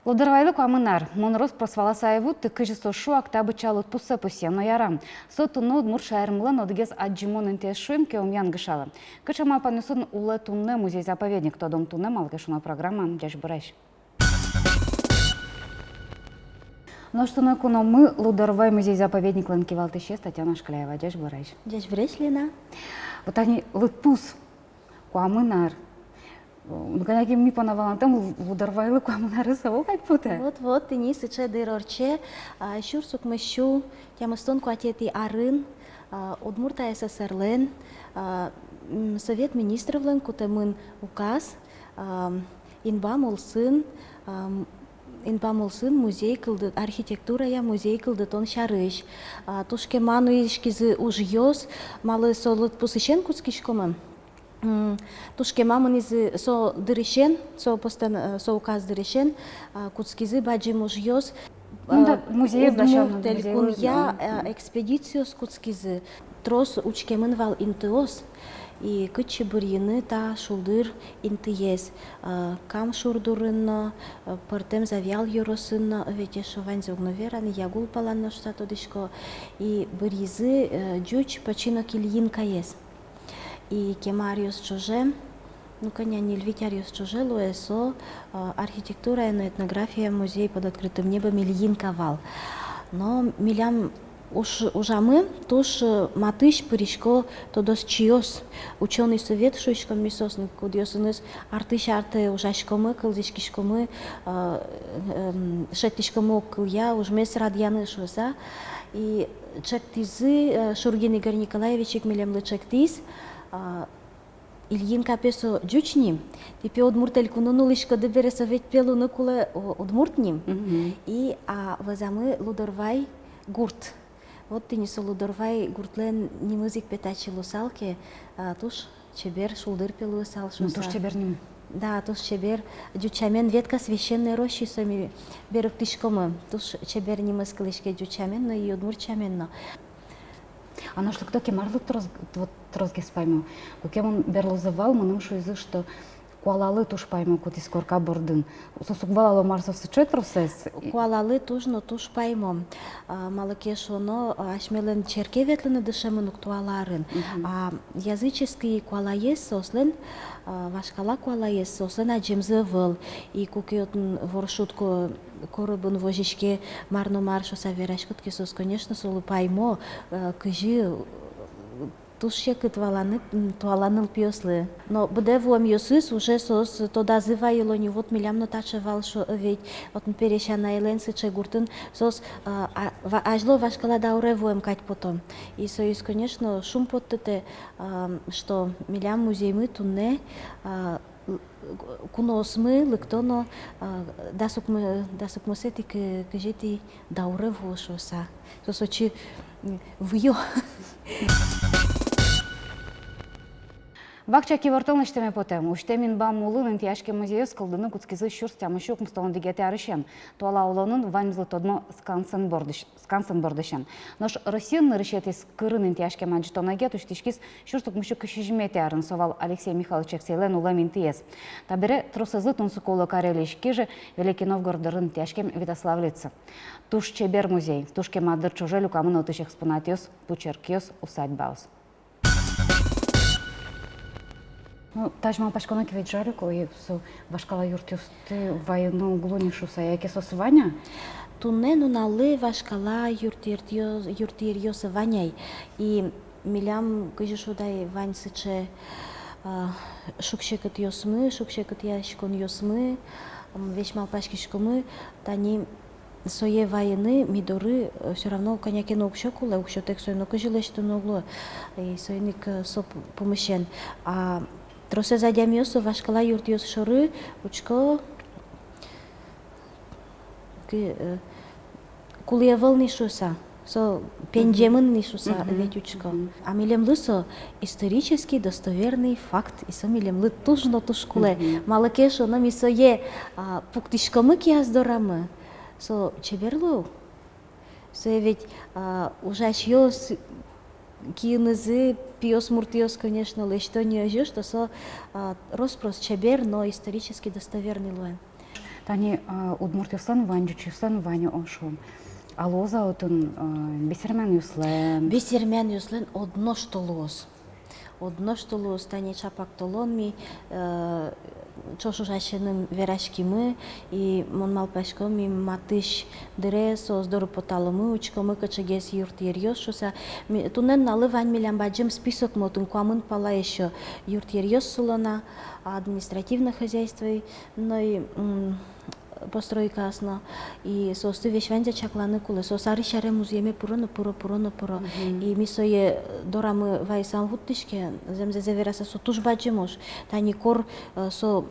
Лодырвайлы камынар, монорос просваласаевут, кыжысо шу актабы чалут пусы-пусе, но ярам. Сотуну дмур шайрмлан одгез аджимон интешуем кеумян гышалы. Кычама панюсын улы тунны музей-заповедник тодом тунны малгышуна программа дяж бураш. Но что на куно мы Лодырвай музей-заповедник Ланкивалтыше Татьяна Шкляева дяж бураш. Дяж бураш, Лена. Вот они лытпус камынар. Гаяки ми панавалантам Лодырвайлы камынары савокать путе. Вот, и нисы че дырорче, шурсук мышу, тямыстон куатети арын, Удмурта СССР-лен, Совет министров-лен кутемын указ, инбамулсын музей кылды, архитектура я музей кылдытон шарыш. Тушке ману ишкизы уж йос, малы солод пусышен куцкишкомы. Тушке мамын изы со дырышен, со указ дырышен, куцкизы баджи муж йос. Музей изначально. Я экспедицию с куцкизы. Трос учкемын вал интеос. И кычы бурьины та шулдыр интиес. Кам шурдурынно, пыртем завял юросынно, ведь шовань зогноверан, ягул паланно штату дышко. И бурьизы джуч почино кильин каес. И кемариус чуже, ну коня не львитяриус чуже, луэсо, архитектура и этнография музей под открытым небом Ильин ковал. Но милям ужамы, туш матыш пыришко тодос чиос, ученый совет шуишком мисосны, кудиосыныз артыш арты ужашкомы, кылдышкишкомы, шеттишкомы кылья, ужмес радьяны шуэса. И чектизы Шургин Игорь Николаевич милямлы чектиз, Ильин капесо джучни, типе удмуртель кунуну лишко дебере совет пелу накуле удмуртним, и вазамы Лодырвай гурт. Вот ты несо Лодырвай гуртлен не музык петачи лусалки, туш чебер шулдыр пелу сал шуса. Ну туш чебер ним. Да, туш чебер джучамен ветка священной рощи сами берег тишкомы, туш чебер не мыскалишке джучамен, но и удмурчамен, но. А на что кто кемарлы трозги спайму? Кукемон берлозывал, мы шуизы, что куалалы туш пайму, кут из корка бордын. Сосуквалало марсов сычет русес? Куалалы туш, но туш пайму. Малакешу, но ашмелен черке ветлены дышемын уктуаларын. Языческий куалаес сослен, вашкала куалаес сослен аджемзы выл. И кукиотн воршутку корыбын вожишке марно маршу саверашкутки сос, конечно, солу паймо, кыжи тушке туаланыл пьеслы. Но буде вуам йосыс уже сос тода зывайло не вот милям но таче валшо ведь вот перещана эленсы че гуртын сос ажло вашкала дауре вуам кать потом. И союз, конечно, шум поттете, что милям музей мы тунне куносмы лыктоно дасук мысети кыжети дауре вошоса. Сос очи вьё. Бакча кивартон иштеме потем. Уштемин бам улын тяжке музей скылдыны куцкизы шурстямы шук мустон дигете арышен. Туала улонун ванзлы тодмо скансен бордышен. Нош Россиян нарышет из кырын тяжке манжитонагет уштишкис шурстук мушук кышижмете арын совал Алексей Михайлович Эксейлен уламин тиес. Табере тросызлы тунсуколы карелишки же Великий Новгородырын тяжкем Витославлицы. Туш чебер музей, тушке мадыр чужелю камын отыш экспонатиос, пучеркиос, усадьбаус. Ну, тажма пашкона кивет жарико и со вашкала юртюсты военную углу шуса яке сосваня. Тунне нуналы вашкала юртирьёс ваняй. И милям кыжишудай ваньсыче шукшекат йосмы, шукшекат яшкон йосмы, весьма пашкишкомы, тани сое воены мидоры все равно коняки укшокуле, укшотек сойно кыжилеш туногло, и сойник соп помещен. А тросе задямиосо вашкала юртиос шоры, учко кулиевал нишуса, со пенджемын нишуса ведь учко. А милем лысо исторический достоверный факт, и со милем лы тужно тушкуле. Малакешо на мисо е пуктишкомы кияздорамы, со чеберлу, со ведь ужашьёс киенызы пиос муртиос, конечно, лишь что не ожешь, что со роспрос чебер, но исторически достоверный луэн. Тани удмуртюслен вань, жучуслен вань ошум. А лоза отын бисермен юслен. Бисермен юслен одно штолос. Одно штолос, тани чапак толон ми, чошу жашенын верашкимы, и мон малпашко ми матыш дыресо, здору поталымы, учкомы качагес юрт ерьёшуса. Тунен налы вань милям баджим список мотун куамын пала еще юрт ерьёсулана, административное хозяйство, но и постройка асно и состы вешвенде чакланы кулы сосари шаре музееме пуро. И мисое дорамы вайсам вуттышке земзе зевераса со туж баджимош. Тани кор со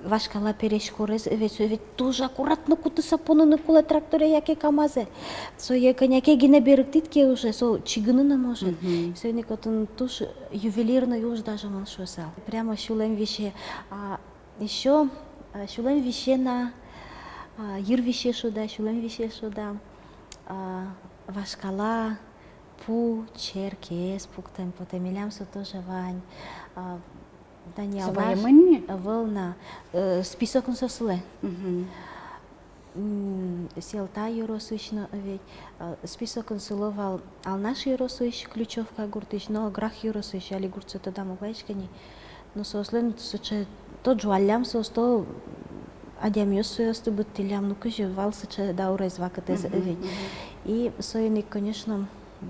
вашкала перешкорес ведь тоже аккуратно куты сапоны на куле тракторе яке камазе. Со е коняке гине беректитке уже со чигыны на может. Со никотын туж ювелирно юж даже маншуса. Прямо шулем вище. Еще шулем вище на Юр вище шуда, шулем вище шуда, вашкала, пу, черкес, пуктем, потемилям со тоже вань. Даниэл ваш, волна, список он сосле. Селта юросущно ведь список он словал, ал наш юросущ ключевка гуртыш, но грах юросущ, али гурцу тогда мугайшкани. Но сослен, соче, тот жуалям состо Адямиос соёсты быттилям, ну кыжи валсыча даурай звакатез эвень. И союник, конечно,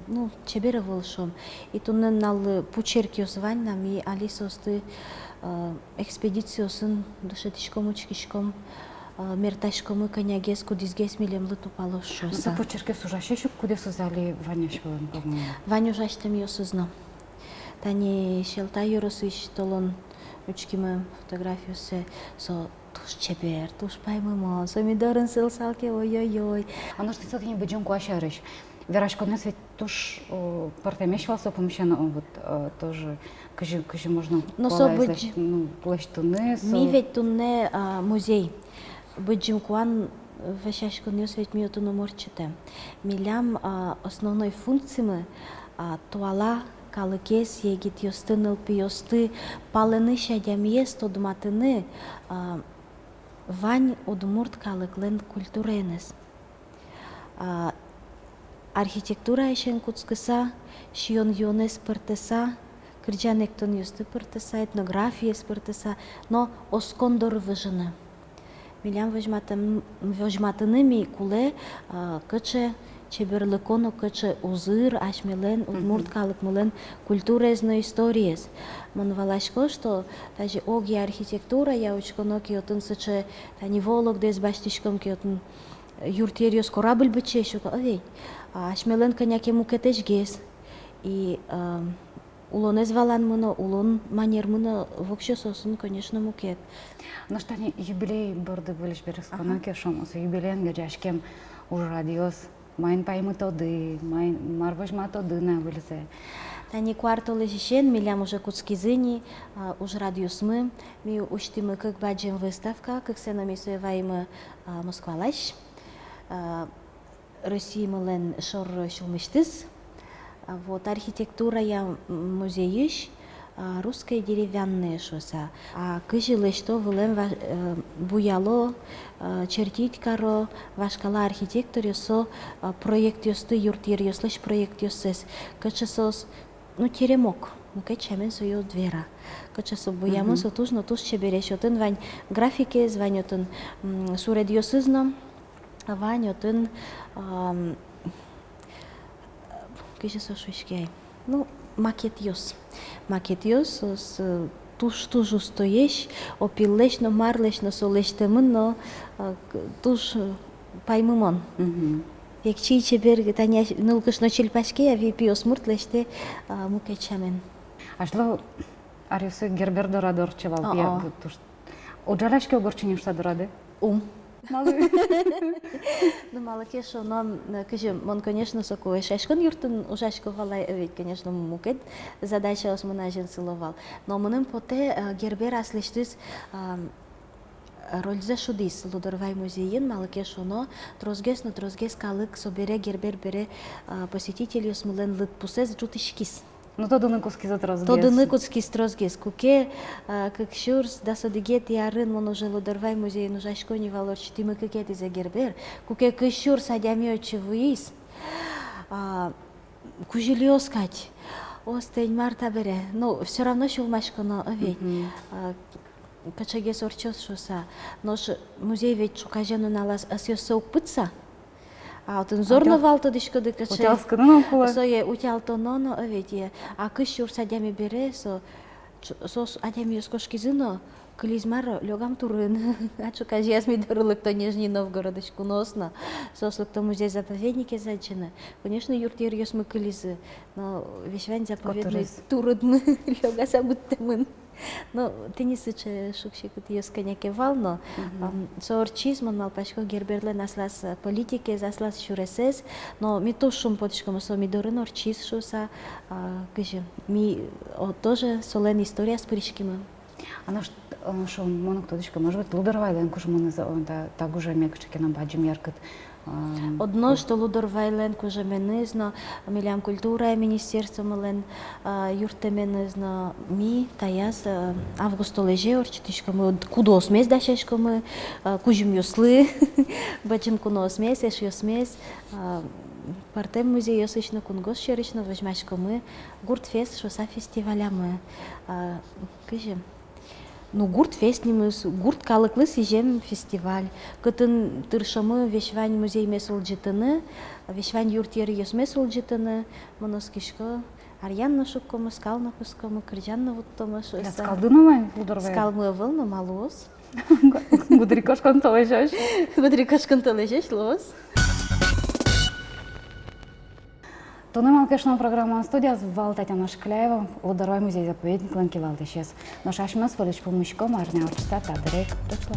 ну, чебера волшом. И туннен нал пучеркиос вань нам и алисосты экспедициосын душетишком учкишком мерташком конягес кудизгес милем лыту палошоса. Ну, за пучеркиос ужащещу куде созали Ваня швелен, по-моему. Ваню жаштем ёсызно. Тани шелта юросыш толон учкиме фотографию се со туш чебер, туш паймымо, сомидорын сылсалке, ой-ой-ой. Оно что ты не будем куашарыш. Верашко нас ведь туш партемешвался помещено, вот тоже, кажи можно. Но со быть, ну, плащ туне. Ми ведь туне музей. Быть куан вещашко нес ведь ми туно морчите. Милям основной функцией туала калыкес егит ёстыныл пиёсты палыны шадям есть одматыны вань удмурт калыклен культуренес. Архитектура ешен куцкыса, шион юнес пыртыса, кырджанектон юсты пыртыса, этнография спыртыса, но оскондор выжыны. Милям вожматыны ми куле кыче чеберлыконо кыче узыр, ашмелен, удмурт калык мулен культурезно историес. Мон валашко, что даже оги архитектура, я учконо киотын сыче, тани волок дес баштишком киотын юртериос корабль быче, шука, овей. Ашмелен коняке мукетеш гес. И улонез валан мыно, улон манер мыно вообще сосын, конечно, мукет. Ну что они юбилей борды вылез бересконо кешом, со юбилеем гадяшкем уж радиос. Майн паймы тоды, майн марважма тоды на вылезе. Тани кварто лежишен, милям уже куцкизыни, уже радиосмы, ми уштимы как баджем выставка, как се намисуеваемы Москвалаш, Россия мылен шор шулмыштыз, вот архитектура я музеиш, русская деревянная шоса. А кыжилы что вылем буяло чертить каро вашкала архитекторе со проект ёсты юртир ёслыш проект ёсес. Кычесос ну теремок. Ну качамен свою двера. Кычесо буямы со туж но туж чебереш отын вань графике звань отын суред ёсызно вань отын кычесо шушкей. Ну макет ёс с туж устоеш, опилеш, но марлеш, но солештемын, но туж паймымон. Якчи чебер таня нылкыш но челпашке, а ви пиос муртлеште мукечамен. А что ариусы гербер дорадор чевал пьер туж. Оджарашке огорченем что дорады? Ну, малакешо, но, кажем, он, конечно, соковый шашкон юртын, ужашко валай, ведь, конечно, мукет, задача османажен силовал. Но мыным поте гербер аслештыз рользе шудис, лудорвай музейин, малакешо, но трозгес калык собере гербер бере посетителю смылен лыт пусез джутышкис. Ну, тодыны кускизы трозгес. Тодыны куцки строзгес. Куке, как шурс, да содигет ярын, мон уже лудорвай музей, ну жашко не валорчи, ты мы какие-то загербер. Куке кышур садями очевуис. Кужилиоскать. Остень марта бере. Ну, все равно шулмашко, но ведь. Качаге сорчос шуса. Нож музей ведь шукажену налаз асьоса упыца. А вот зорно валто дишко де каче. Утялсканы нокула. Со е утялто ноно ведь. А кышур садями бере, сос адями скошки зыно. Клизмар лёгам турын. А чукажи асмидорлык то Нижний Новгородочку носно. Сослык то музей заповедники зачина. Конечно, юртир ёсмы клизы. Но вещвань заповедный турыдны лёга забыттымын. Ну, ты не сыче шукши кыт ёс коняке вално. Соорчизмон малпашко герберлен аслас политики, заслас шуресес. Но ми то шум подышком со ми дорын орчиз шуса. Кыжы, ми тоже солен история с пришкимы. Она что монок тодышка, может быть, лудорвайлен куж моны так уже мекчики нам баджим яркат. Одно, что лудорвайлен куже менызно, милям культура министерство мелен юртеменызно ми таяз августо леже орчитишка мы кудос мес дашешка мы кужим ёслы бачим кунос мес эш ёсмес партем музей ёсычно кунгос шерычно возьмашка мы гуртфест шоса фестиваля мы кыжим. Ну, гурт фестнимыз, гурт калыклы сижем фестиваль. Кытын тыршамы вешвань музей месл житыны, вешвань юртер ёс месл житыны, монос кишко арьянна шуккомы, скална пускомы, кыржанна вуттомы шуса. Скалдынымай лудорвай? Скалмы вылны малос. Гудрикошкан толежеш? Гудрикошкан толежеш, лос. Тонемал кешна программа студия звал Татьяна Шкляева, Лудорвай музей заповедник Ланкивал тешес. Но шашмас валиш помощком арня орчиста та директ дошла.